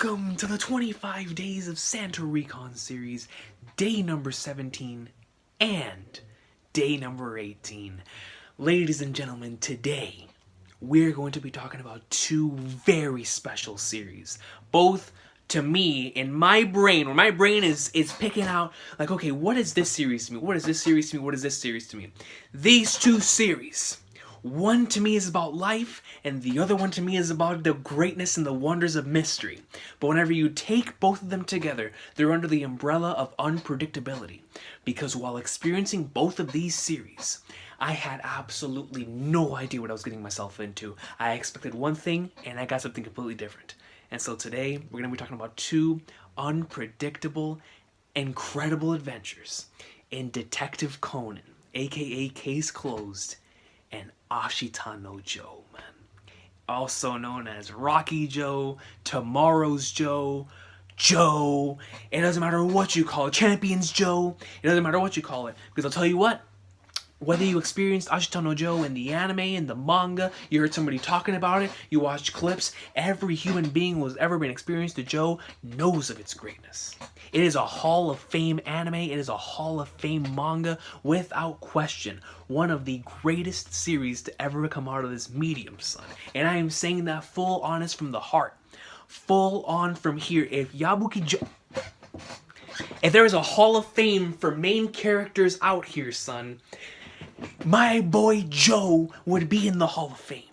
Welcome to the 25 Days of Santa Recon series, day number 17 and day number 18. Ladies and gentlemen, today we're going to be talking about two very special series. Both, to me, in my brain, when my brain is picking out, like, okay, what is this series to me? What is this series to me? What is this series to me? These two series. One to me is about life, and the other one to me is about the greatness and the wonders of mystery. But whenever you take both of them together, they're under the umbrella of unpredictability. Because while experiencing both of these series, I had absolutely no idea what I was getting myself into. I expected one thing, and I got something completely different. And so today, we're going to be talking about two unpredictable, incredible adventures in Detective Conan, aka Case Closed, and Ashita no Joe, man. Also known as Rocky Joe, Tomorrow's Joe, Joe. It doesn't matter what you call it. Champions Joe. It doesn't matter what you call it. Because I'll tell you what, whether you experienced Ashita no Joe in the anime, in the manga, you heard somebody talking about it, you watched clips, every human being who has ever been experienced to Joe knows of its greatness. It is a Hall of Fame anime, it is a Hall of Fame manga, without question. One of the greatest series to ever come out of this medium, son. And I am saying that full honest from the heart. Full on from here. If Yabuki Joe... If there is a Hall of Fame for main characters out here, son, my boy Joe would be in the Hall of Fame.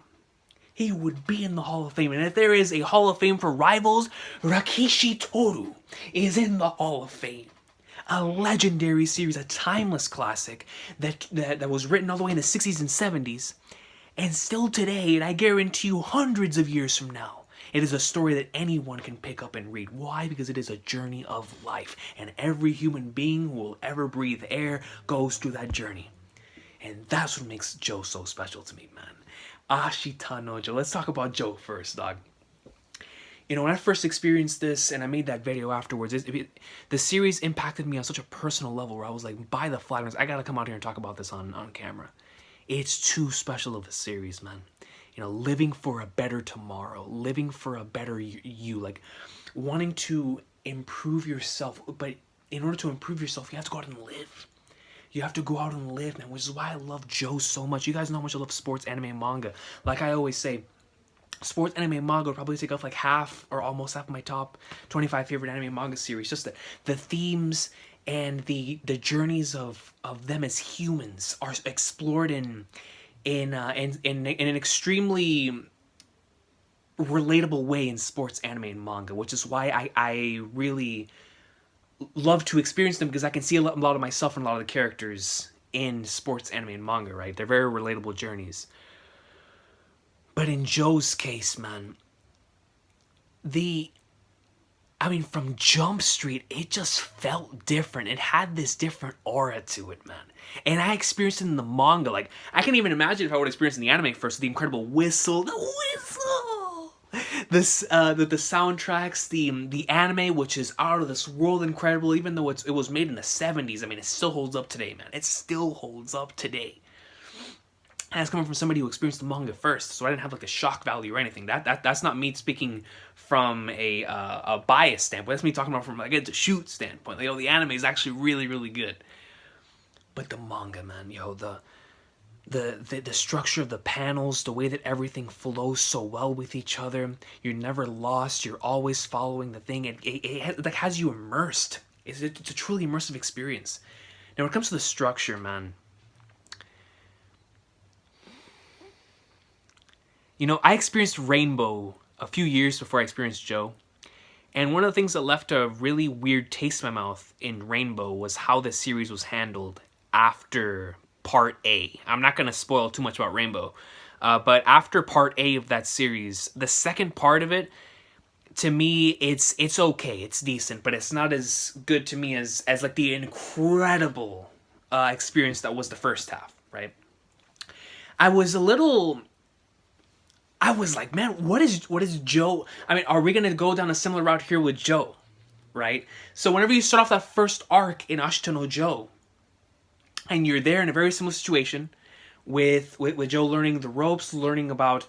He would be in the Hall of Fame. And if there is a Hall of Fame for rivals, Rakishi Toru is in the Hall of Fame. A legendary series, a timeless classic that was written all the way in the 60s and 70s. And still today, and I guarantee you hundreds of years from now, it is a story that anyone can pick up and read. Why? Because it is a journey of life. And every human being who will ever breathe air goes through that journey. And that's what makes Joe so special to me, man. Ashita no Joe. Let's talk about Joe first, dog. You know, when I first experienced this, and I made that video afterwards, the series impacted me on such a personal level where I was like, by the flag, I gotta come out here and talk about this on camera. It's too special of a series, man. You know, living for a better tomorrow, living for a better you, like wanting to improve yourself. But in order to improve yourself, you have to go out and live. You have to go out and live, man, which is why I love Joe so much. You guys know how much I love sports, anime, and manga. Like I always say, sports, anime, and manga would probably take off like half or almost half of my top 25 favorite anime and manga series. Just the themes and the journeys of them as humans are explored in an extremely relatable way in sports, anime, and manga, which is why I really love to experience them, because I can see a lot of myself and a lot of the characters in sports, anime, and manga, right? They're very relatable journeys. But in Joe's case, man, from Jump Street, it just felt different. It had this different aura to it, man. And I experienced it in the manga. Like, I can't even imagine if I would experience in the anime first. The incredible whistle. The whistle! The soundtracks, the anime, which is out of this world incredible, even though it was made in the 70s. I mean, it still holds up today, man. It still holds up today. And that's coming from somebody who experienced the manga first, so I didn't have like a shock value or anything. That's not me speaking from a bias standpoint. That's me talking about from like a shoot standpoint. Like, the anime is actually really, really good. But the manga, man, the structure of the panels, the way that everything flows so well with each other. You're never lost. You're always following the thing. It like has you immersed. It's a truly immersive experience. Now, when it comes to the structure, man, you know, I experienced Rainbow a few years before I experienced Joe. And one of the things that left a really weird taste in my mouth in Rainbow was how the series was handled after Part A. I'm not going to spoil too much about Rainbow. But after Part A of that series, the second part of it, to me, it's okay. It's decent. But it's not as good to me as like the incredible experience that was the first half, right? I was like, man, what is Joe? I mean, are we going to go down a similar route here with Joe, right? So whenever you start off that first arc in Ashita no Joe, and you're there in a very similar situation with Joe learning the ropes, learning about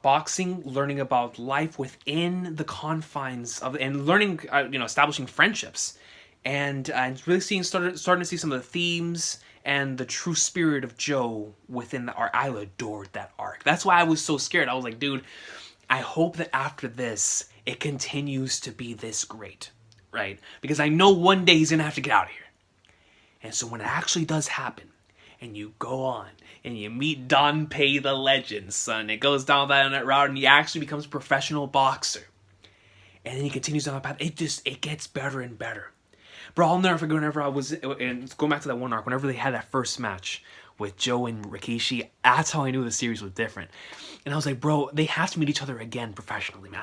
boxing, learning about life within the confines of, and learning, establishing friendships, and really starting to see some of the themes and the true spirit of Joe within the arc. I adored that arc. That's why I was so scared. I was like, dude, I hope that after this it continues to be this great, right? Because I know one day he's gonna have to get out of here. And so when it actually does happen, and you go on and you meet Don Pay the legend, son, it goes down that route and he actually becomes a professional boxer. And then he continues down that path. It gets better and better. Bro, I'll never forget whenever I was, and going back to that one arc, whenever they had that first match with Joe and Rikishi, that's how I knew the series was different. And I was like, bro, they have to meet each other again professionally, man.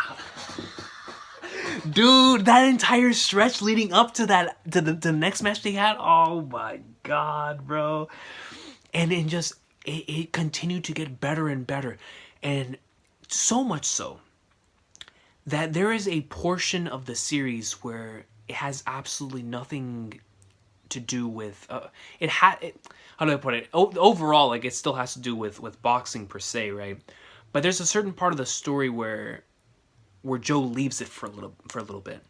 Dude, that entire stretch leading up to that, to the next match they had, oh my god, bro. And it continued to get better and better. And so much so that there is a portion of the series where it has absolutely nothing to do with, how do I put it? Overall, like, it still has to do with boxing per se, right? But there's a certain part of the story where Joe leaves it for a little bit,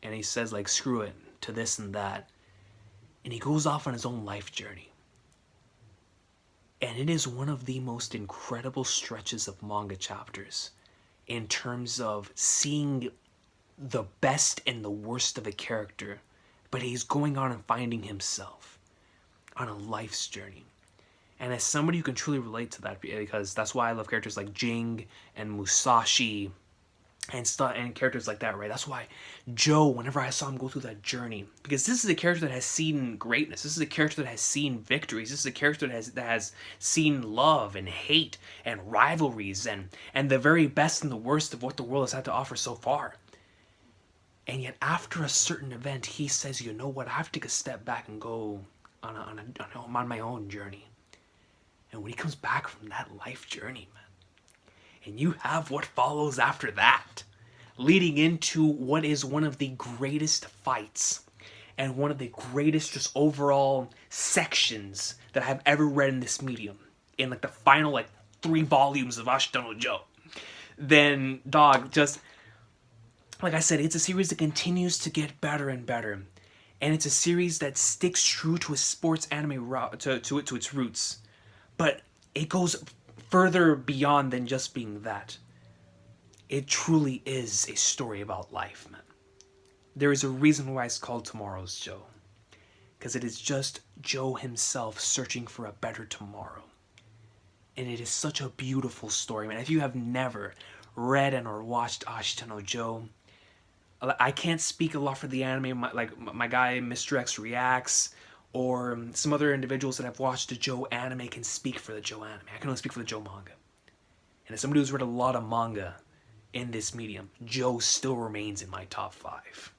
and he says, like, screw it to this and that, and he goes off on his own life journey. And it is one of the most incredible stretches of manga chapters in terms of seeing the best and the worst of a character, but he's going on and finding himself on a life's journey. And as somebody who can truly relate to that, because that's why I love characters like Jing and Musashi and characters like that, right? That's why Joe, whenever I saw him go through that journey, because this is a character that has seen greatness. This is a character that has seen victories. This is a character that has seen love and hate and rivalries and the very best and the worst of what the world has had to offer so far. And yet, after a certain event, he says, you know what? I have to take a step back and go on my own journey. And when he comes back from that life journey, man, and you have what follows after that, leading into what is one of the greatest fights and one of the greatest just overall sections that I've ever read in this medium, in like the final like 3 volumes of Ashita no Joe, then dog, just like I said, it's a series that continues to get better and better. And it's a series that sticks true to a sports anime route, to its roots. But it goes further beyond than just being that. It truly is a story about life, man. There is a reason why it's called Tomorrow's Joe. Because it is just Joe himself searching for a better tomorrow. And it is such a beautiful story, man. If you have never read and or watched Ashita no Joe, I can't speak a lot for the anime. My guy Mr. X Reacts, or some other individuals that have watched the Joe anime can speak for the Joe anime. I can only speak for the Joe manga. And as somebody who's read a lot of manga in this medium, Joe still remains in my top 5.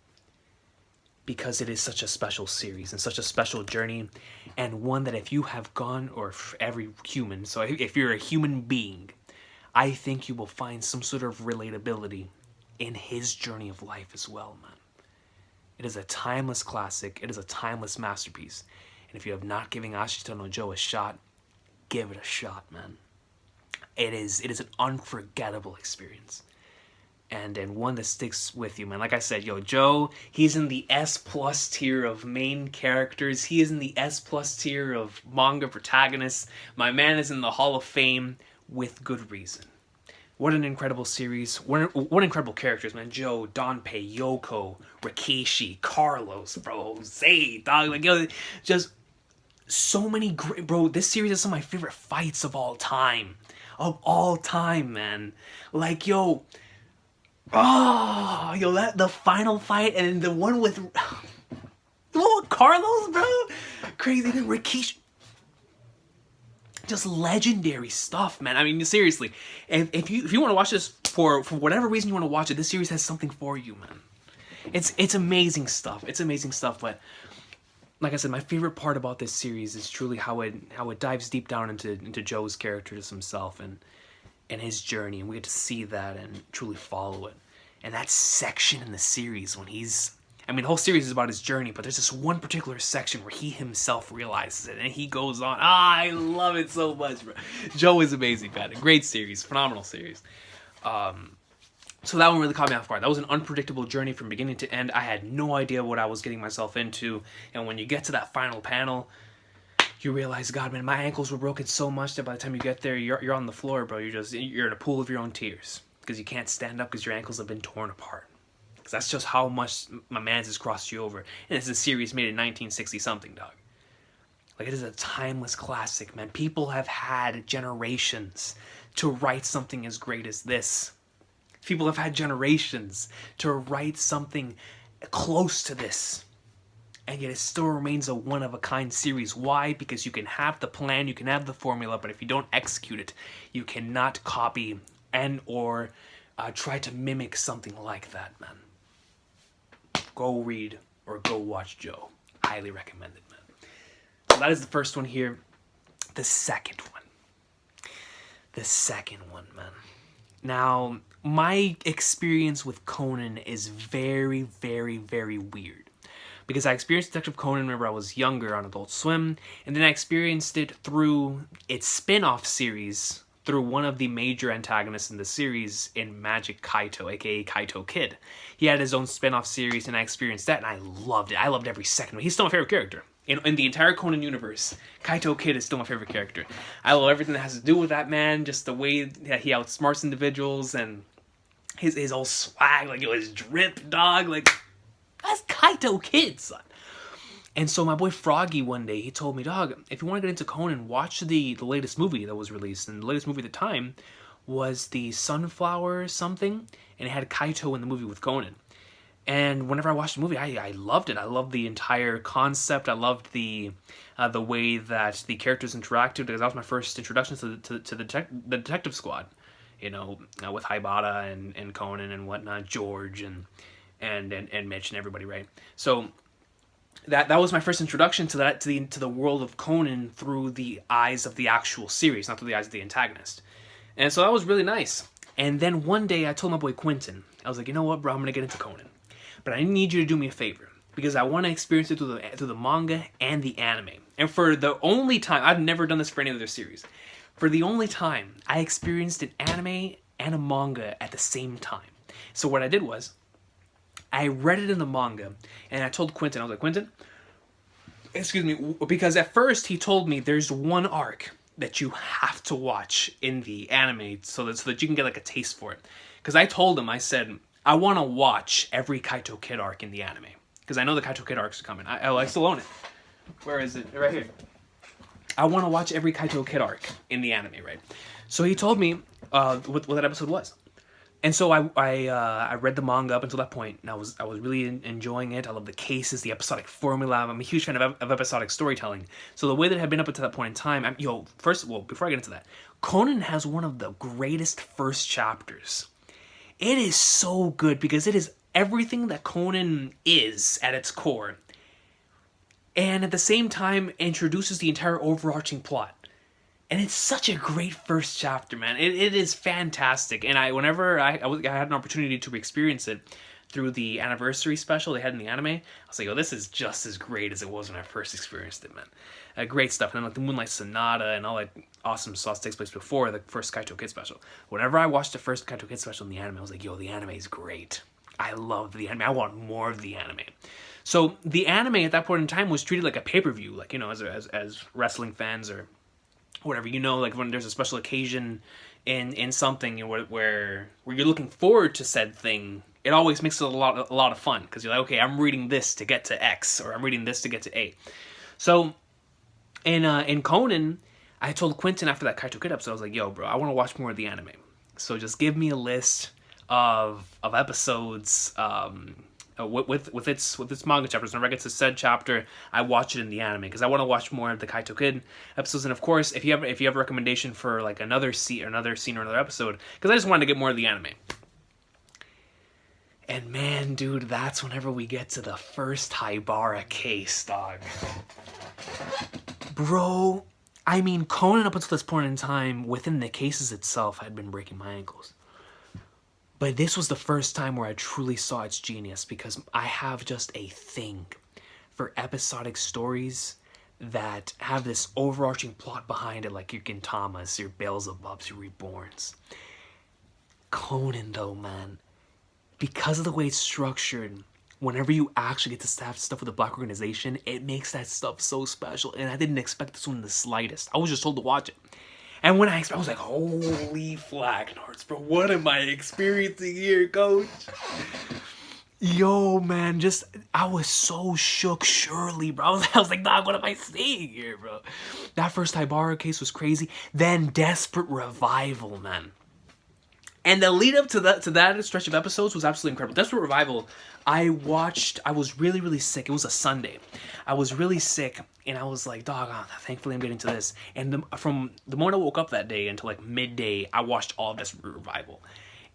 Because it is such a special series and such a special journey, and one that if you have gone, or every human, so if you're a human being, I think you will find some sort of relatability in his journey of life as well, man. It is a timeless classic. It is a timeless masterpiece. And if you have not given Ashita no Joe a shot, give it a shot, man. It is an unforgettable experience. And one that sticks with you, man. Like I said, Joe, he's in the S+ tier of main characters. He is in the S+ tier of manga protagonists. My man is in the Hall of Fame with good reason. What an incredible series. What incredible characters, man. Joe, Donpei, Yoko, Rikishi, Carlos, bro, Zay, dog. Like, just so many great... Bro, this series is some of my favorite fights of all time. Of all time, man. Like, the final fight and the one with... The one with Carlos, bro? Crazy. Rikishi... Just legendary stuff, man. I mean, seriously, if you want to watch this for whatever reason you want to watch it, this series has something for you, man. It's amazing stuff. It's amazing stuff. But like I said, my favorite part about this series is truly how it dives deep down into Joe's character, just himself and his journey, and we get to see that and truly follow it. And that section in the series when he's I mean, the whole series is about his journey, but there's this one particular section where he himself realizes it, and he goes on. I love it so much, bro. Joe is amazing, man. Great series, phenomenal series. So that one really caught me off guard. That was an unpredictable journey from beginning to end. I had no idea what I was getting myself into, and when you get to that final panel, you realize, God, man, my ankles were broken so much that by the time you get there, you're on the floor, bro. You're in a pool of your own tears because you can't stand up because your ankles have been torn apart. Because that's just how much my man's has crossed you over. And it's a series made in 1960 something, dog. Like, it is a timeless classic, man. People have had generations to write something as great as this. People have had generations to write something close to this. And yet it still remains a one-of-a-kind series. Why? Because you can have the plan, you can have the formula, but if you don't execute it, you cannot copy and or try to mimic something like that, man. Go read or go watch Joe. Highly recommend it, man. So that is the first one here. The second one. The second one, man. Now, my experience with Conan is very, very, very weird. Because I experienced Detective Conan whenever I was younger on Adult Swim, and then I experienced it through its spin-off series, through one of the major antagonists in the series in Magic Kaito, aka Kaito Kid. He had his own spin-off series, and I experienced that, and I loved it. I loved every second of it. He's still my favorite character. In the entire Conan universe, Kaito Kid is still my favorite character. I love everything that has to do with that man, just the way that he outsmarts individuals, and his whole swag, like, his drip, dog, like... That's Kaito Kid, son. And so my boy Froggy one day, he told me, dog, if you want to get into Conan, watch the latest movie that was released. And the latest movie at the time was the Sunflower something, and it had Kaito in the movie with Conan. And whenever I watched the movie, I loved it. I loved the entire concept. I loved the way that the characters interacted, because that was my first introduction to the Detective Squad. You know, with Haibata and Conan and whatnot, George and Mitch and everybody, right? So that was my first introduction to the world of Conan through the eyes of the actual series, not through the eyes of the antagonist. And so that was really nice. And then one day I told my boy Quentin, I was like, you know what, bro, I'm gonna get into Conan, but I need you to do me a favor because I want to experience it through the manga and the anime. And for the only time, I've never done this for any other series. For the only time, I experienced an anime and a manga at the same time. So what I did was, I read it in the manga, and I told Quentin, I was like, Quentin, excuse me, because at first he told me there's one arc that you have to watch in the anime so that you can get like a taste for it. Because I told him, I said, I want to watch every Kaito Kid arc in the anime. Because I know the Kaito Kid arcs are coming. I still own it. Where is it? Right here. I want to watch every Kaito Kid arc in the anime, right? So he told me what that episode was. And so I read the manga up until that point, and I was really enjoying it. I love the cases, the episodic formula. I'm a huge fan of episodic storytelling. So the way that it had been up until that point in time, first of all, before I get into that, Conan has one of the greatest first chapters. It is so good because it is everything that Conan is at its core, and at the same time introduces the entire overarching plot. And it's such a great first chapter, man. It is fantastic. And whenever I had an opportunity to experience it through the anniversary special they had in the anime, I was like, oh, this is just as great as it was when I first experienced it, man. Great stuff. And then like the Moonlight Sonata and all that awesome sauce takes place before the first Kaito Kid special. Whenever I watched the first Kaito Kid special in the anime, I was like, yo, the anime is great. I love the anime. I want more of the anime. So the anime at that point in time was treated like a pay-per-view, like, you know, as wrestling fans or whatever, you know, like when there's a special occasion in something, you know, where you're looking forward to said thing, it always makes it a lot of fun because you're like, okay, I'm reading this to get to X, or I'm reading this to get to A. So in Conan, I told Quentin after that Kaito Kid episode, I was like, yo, bro, I want to watch more of the anime. So just give me a list of episodes with its manga chapters. Whenever I get to said chapter, I watch it in the anime because I want to watch more of the Kaito Kid episodes. And of course, if you have a recommendation for like another scene or another episode, because I just wanted to get more of the anime. And man, dude, that's whenever we get to the first Haibara case, dog. Bro, I mean, Conan up until this point in time, within the cases itself, had been breaking my ankles. But this was the first time where I truly saw its genius, because I have just a thing for episodic stories that have this overarching plot behind it, like your Gintamas, your Beelzebubs, your Reborns. Conan, though, man, because of the way it's structured, whenever you actually get to have stuff with the Black Organization, it makes that stuff so special. And I didn't expect this one in the slightest. I was just told to watch it. And when I was like, holy Flagnards, bro, what am I experiencing here, coach? Yo, man, I was so shook, surely, bro. I was like, dog, what am I seeing here, bro? That first Haibara case was crazy. Then Desperate Revival, man. And the lead up to that stretch of episodes was absolutely incredible. Desperate Revival, I was really, really sick. It was a Sunday. I was really sick, and I was like, dog, thankfully I'm getting to this. And from the moment I woke up that day until like midday, I watched all of Desperate Revival.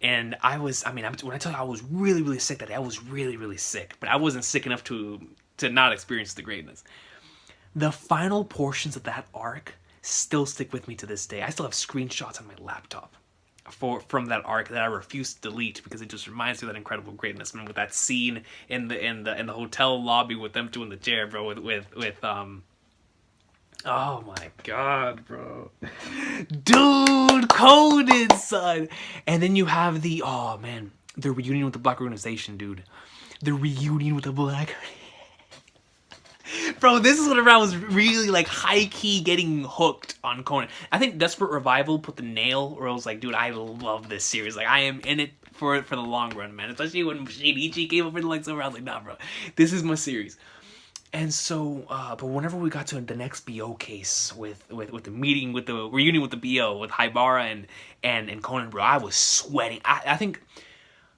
And when I tell you I was really, really sick that day, I was really, really sick. But I wasn't sick enough to not experience the greatness. The final portions of that arc still stick with me to this day. I still have screenshots on my laptop from that arc that I refuse to delete, because it just reminds me of that incredible greatness, man. With that scene in the hotel lobby with them two in the chair, bro. Oh my god, bro. Dude, Conan, son. And then you have the reunion with the Black Organization, dude. The reunion with the Black Bro, this is whenever I was really, like, high-key getting hooked on Conan. I think Desperate Revival put the nail where I was like, dude, I love this series. Like, I am in it for the long run, man. Especially when Shinichi came up in like somewhere, I was like, nah, bro, this is my series. And so, but whenever we got to the next BO case with the meeting, with the reunion with the BO, with Haibara and Conan, bro, I was sweating. I think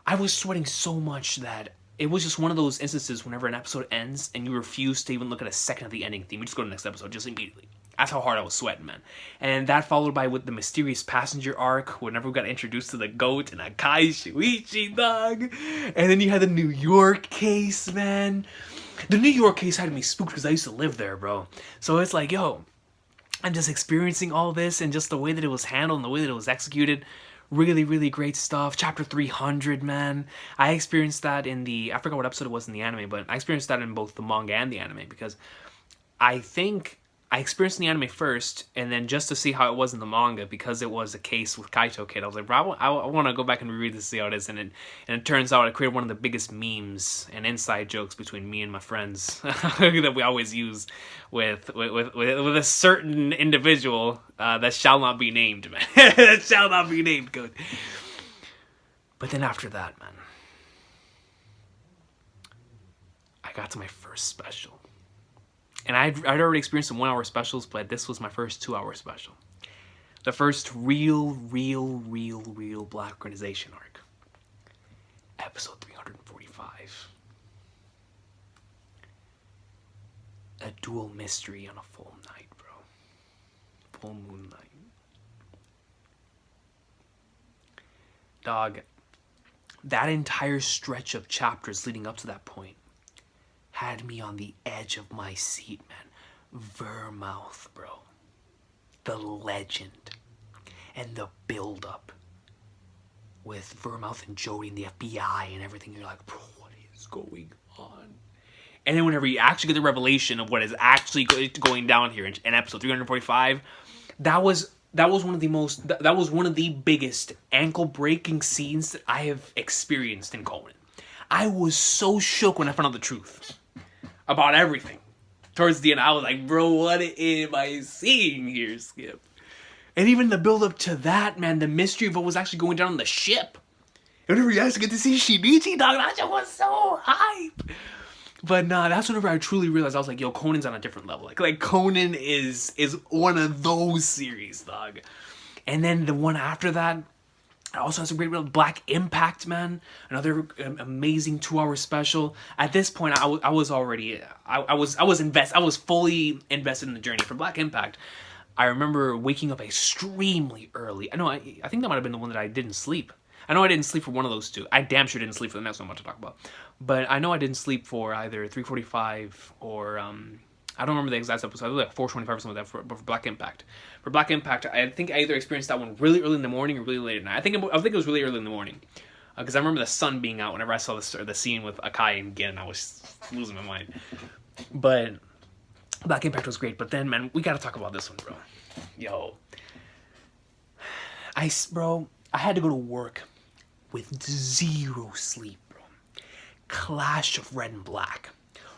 I was sweating so much that it was just one of those instances whenever an episode ends and you refuse to even look at a second of the ending theme. You just go to the next episode, just immediately. That's how hard I was sweating, man. And that followed by with the mysterious passenger arc, whenever we got introduced to the goat and Akai Shuichi, dog. And then you had the New York case, man. The New York case had me spooked because I used to live there, bro. So it's like, yo, I'm just experiencing all this, and just the way that it was handled and the way that it was executed. Really, really great stuff. Chapter 300, man. I experienced that I forgot what episode it was in the anime, but I experienced that in both the manga and the anime, because I think I experienced the anime first, and then just to see how it was in the manga, because it was a case with Kaito Kid, I was like, bro, I want to go back and reread this to see how it is, and it turns out I created one of the biggest memes and inside jokes between me and my friends that we always use with a certain individual that shall not be named, man. That shall not be named, good. But then after that, man, I got to my first special. And I'd already experienced some 1 hour specials, but this was my first 2 hour special. The first real Black Organization arc. Episode 345. A dual mystery on a full night, bro. Full moon night. Dog, that entire stretch of chapters leading up to that point had me on the edge of my seat, man. Vermouth, bro. The legend. And the build-up. With Vermouth and Jody and the FBI and everything. You're like, bro, what is going on? And then whenever you actually get the revelation of what is actually going down here in episode 345, that was one of the biggest ankle-breaking scenes that I have experienced in Conan. I was so shook when I found out the truth about everything. Towards the end, I was like, bro, what am I seeing here, Skip? And even the build-up to that, man, the mystery of what was actually going down on the ship. Whenever you actually get to see Shinichi, dog, that shit was so hype. But nah, that's whenever I truly realized, I was like, yo, Conan's on a different level. Like Conan is one of those series, dog. And then the one after that, it also has a great Black Impact, man. Another amazing 2 hour special. At this point, I was fully invested in the journey for Black Impact. I remember waking up extremely early. I think that might have been the one that I didn't sleep. I know I didn't sleep for one of those two. I damn sure didn't sleep for the next one I'm about to talk about. But I know I didn't sleep for either 345 or I don't remember the exact episode. I was like 425 or something like that for Black Impact. For Black Impact, I think I either experienced that one really early in the morning or really late at night. I think it was really early in the morning. because I remember the sun being out whenever I saw the scene with Akai and Gin. I was losing my mind. But Black Impact was great. But then, man, we gotta talk about this one, bro. Yo, I had to go to work with zero sleep, bro. Clash of Red and Black.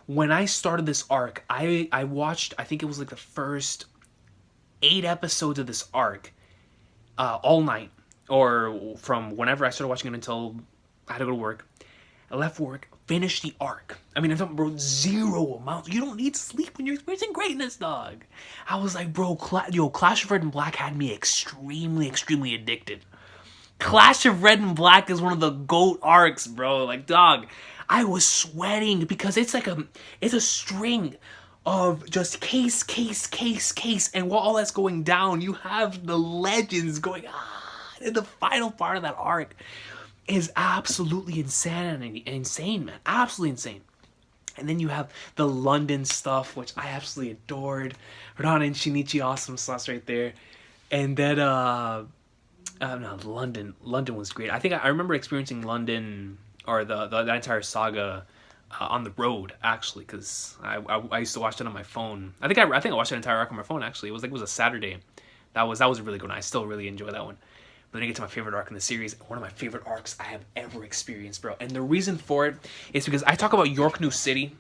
When I started this arc, I watched, I think it was like the first 8 episodes of this arc all night, or from whenever I started watching it until I had to go to work. I left work, finished the arc. I mean, I'm talking, bro, zero amounts. You don't need sleep when you're experiencing greatness, dog. I was like, bro, Clash of Red and Black had me extremely, extremely addicted. Clash of Red and Black is one of the GOAT arcs, bro. Like, dog, I was sweating because it's like it's a string of just case, and while all that's going down, you have the legends going and the final part of that arc is absolutely insane, man. Absolutely insane. And then you have the London stuff, which I absolutely adored. Rana and Shinichi, awesome sauce right there. And then, no, London was great. I think I remember experiencing London, or the entire saga, on the road, actually, because I used to watch it on my phone. I think I watched the entire arc on my phone, actually. It was a Saturday. That was a really good one. I still really enjoy that one. But then I get to my favorite arc in the series, one of my favorite arcs I have ever experienced, bro. And the reason for it is because I talk about York New City,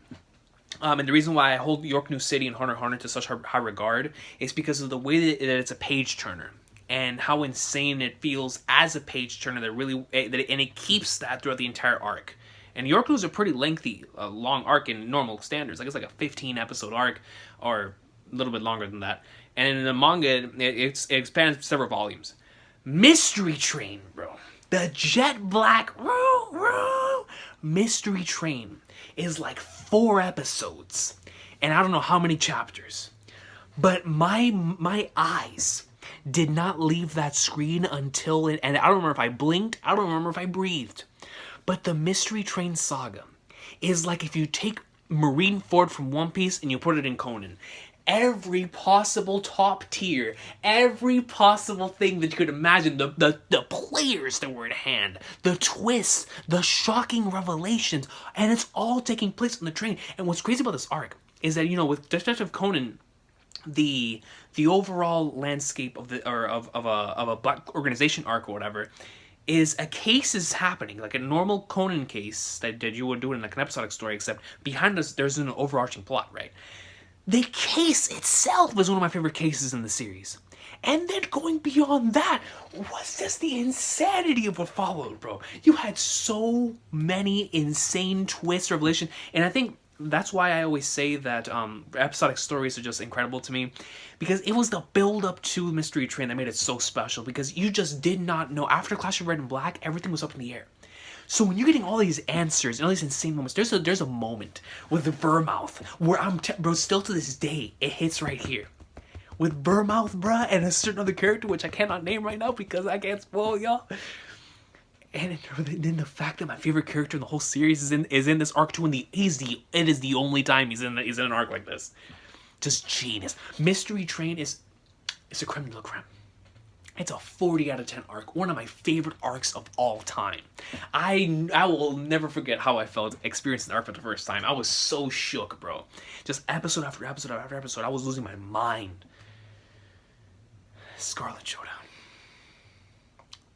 and the reason why I hold York New City and Hunter x Hunter to such high regard is because of the way that it's a page turner and how insane it feels as a page turner. And it keeps that throughout the entire arc. And York New is a pretty lengthy, long arc in normal standards. Like, it's like a 15 episode arc, or a little bit longer than that. And in the manga, it expands several volumes. Mystery Train, bro. The jet black Mystery Train is like 4 episodes. And I don't know how many chapters. But my eyes did not leave that screen until it... And I don't remember if I blinked. I don't remember if I breathed. But the Mystery Train saga is like if you take Marineford from One Piece and you put it in Conan. Every possible top tier, every possible thing that you could imagine, the players that were at hand, the twists, the shocking revelations, and it's all taking place on the train. And what's crazy about this arc is that, with Detective Conan, the overall landscape of a black organization arc or whatever is a case is happening, like a normal Conan case that you would do in like an episodic story, except behind us there's an overarching plot, right? The case itself is one of my favorite cases in the series. And then going beyond that was just the insanity of what followed, bro. You had so many insane twists, revelations, and I think that's why I always say that episodic stories are just incredible to me, because it was the build-up to Mystery Train that made it so special, because you just did not know. After Clash of Red and Black, everything was up in the air. So when you're getting all these answers and all these insane moments, there's a moment with the Vermouth where bro, still to this day, it hits right here. With Vermouth, bruh, and a certain other character, which I cannot name right now because I can't spoil y'all. And then the fact that my favorite character in the whole series is in this arc too, and it is the only time he's in an arc like this. Just genius. Mystery Train is a creme de la creme. It's a 40 out of 10 arc, one of my favorite arcs of all time. I will never forget how I felt experiencing the arc for the first time. I was so shook, bro. Just episode after episode after episode, I was losing my mind. Scarlet Showdown.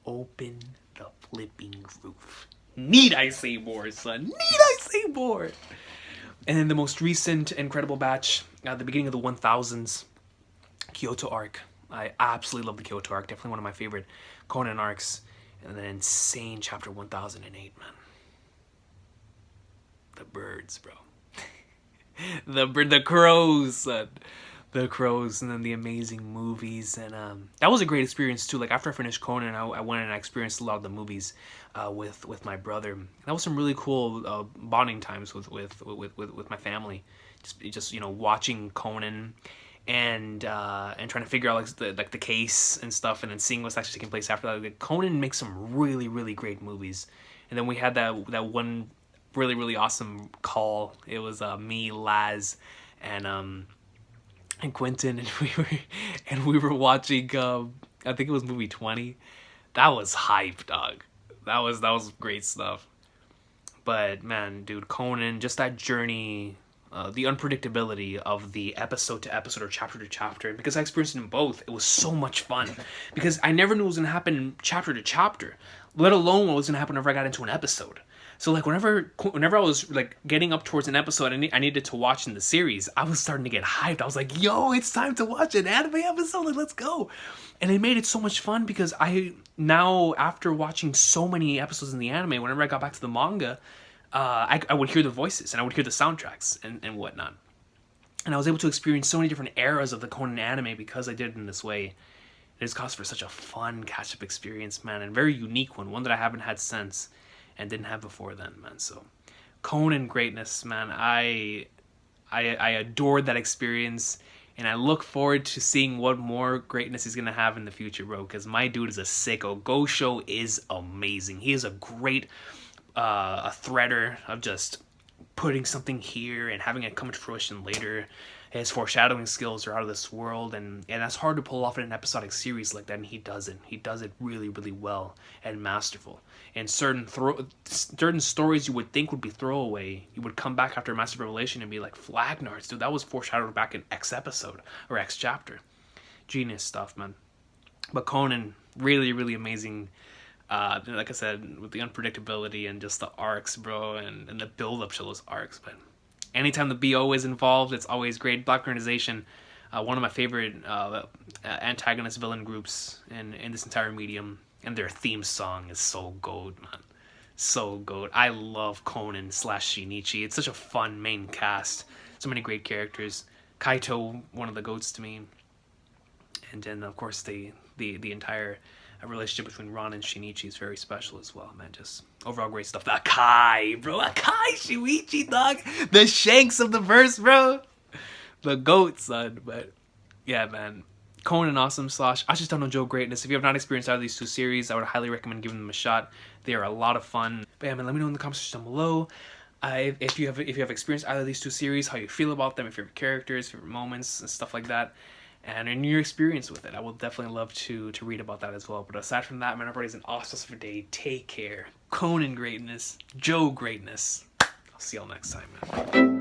Open the flipping roof. Need I say more, son? Need I say more? And then the most recent incredible batch, at the beginning of the 1000s, Kyoto arc. I absolutely love the Kyoto arc. Definitely one of my favorite Conan arcs. And then insane chapter 1008, man. The birds, bro. the crows, son. The crows, and then the amazing movies. And that was a great experience too. Like, after I finished Conan, I went and I experienced a lot of the movies with my brother. That was some really cool bonding times with my family. Just watching Conan and trying to figure out like the case and stuff, and then seeing what's actually taking place after that. Like, Conan makes some really, really great movies. And then we had that one really, really awesome call. It was me, Laz, and Quentin, and we were watching I think it was movie 20. That was hype, dog. That was great stuff. But man, dude, Conan, just that journey, the unpredictability of the episode to episode or chapter to chapter. And because I experienced it in both, it was so much fun. Because I never knew it was gonna happen chapter to chapter, let alone what was gonna happen whenever I got into an episode. So like whenever I was like getting up towards an episode I needed to watch in the series, I was starting to get hyped. I was like, yo, it's time to watch an anime episode. Like, let's go. And it made it so much fun because I now, after watching so many episodes in the anime, whenever I got back to the manga, I would hear the voices and I would hear the soundtracks and whatnot. And I was able to experience so many different eras of the Conan anime because I did it in this way. It has caused for such a fun catch-up experience, man, and very unique one that I haven't had since and didn't have before then, man. So Conan greatness, man. I adored that experience, and I look forward to seeing what more greatness he's gonna have in the future, bro, because my dude is a sicko. Gosho is amazing. He is a great a threader of just putting something here and having it come to fruition later. His foreshadowing skills are out of this world, and that's hard to pull off in an episodic series like that, and he does it. He does it really, really well and masterful. And certain stories you would think would be throwaway, you would come back after a massive revelation and be like, Flagnards, dude, that was foreshadowed back in X episode or X chapter. Genius stuff, man. But Conan, really, really amazing. Like I said, with the unpredictability and just the arcs, bro, and the build-up to those arcs. But anytime the BO is involved, it's always great. Black Organization, one of my favorite antagonist villain groups in this entire medium, and their theme song is so gold, man. So gold. I love Conan / Shinichi. It's such a fun main cast. So many great characters. Kaito, one of the goats to me. And then, of course, the entire relationship between Ron and Shinichi is very special as well, man. Just overall great stuff. The Akai, bro. Akai, Shuichi, dog. The Shanks of the verse, bro. The GOAT, son. But yeah, man. Conan awesome / Ashita no Joe greatness. If you have not experienced either of these two series, I would highly recommend giving them a shot. They are a lot of fun. But yeah, man, let me know in the comments section down below. If you have experienced either of these two series, how you feel about them, your favorite characters, favorite moments, and stuff like that. And in your experience with it, I will definitely love to read about that as well. But aside from that, man, everybody's an awesome day. Take care. Conan greatness. Joe greatness. I'll see y'all next time, man.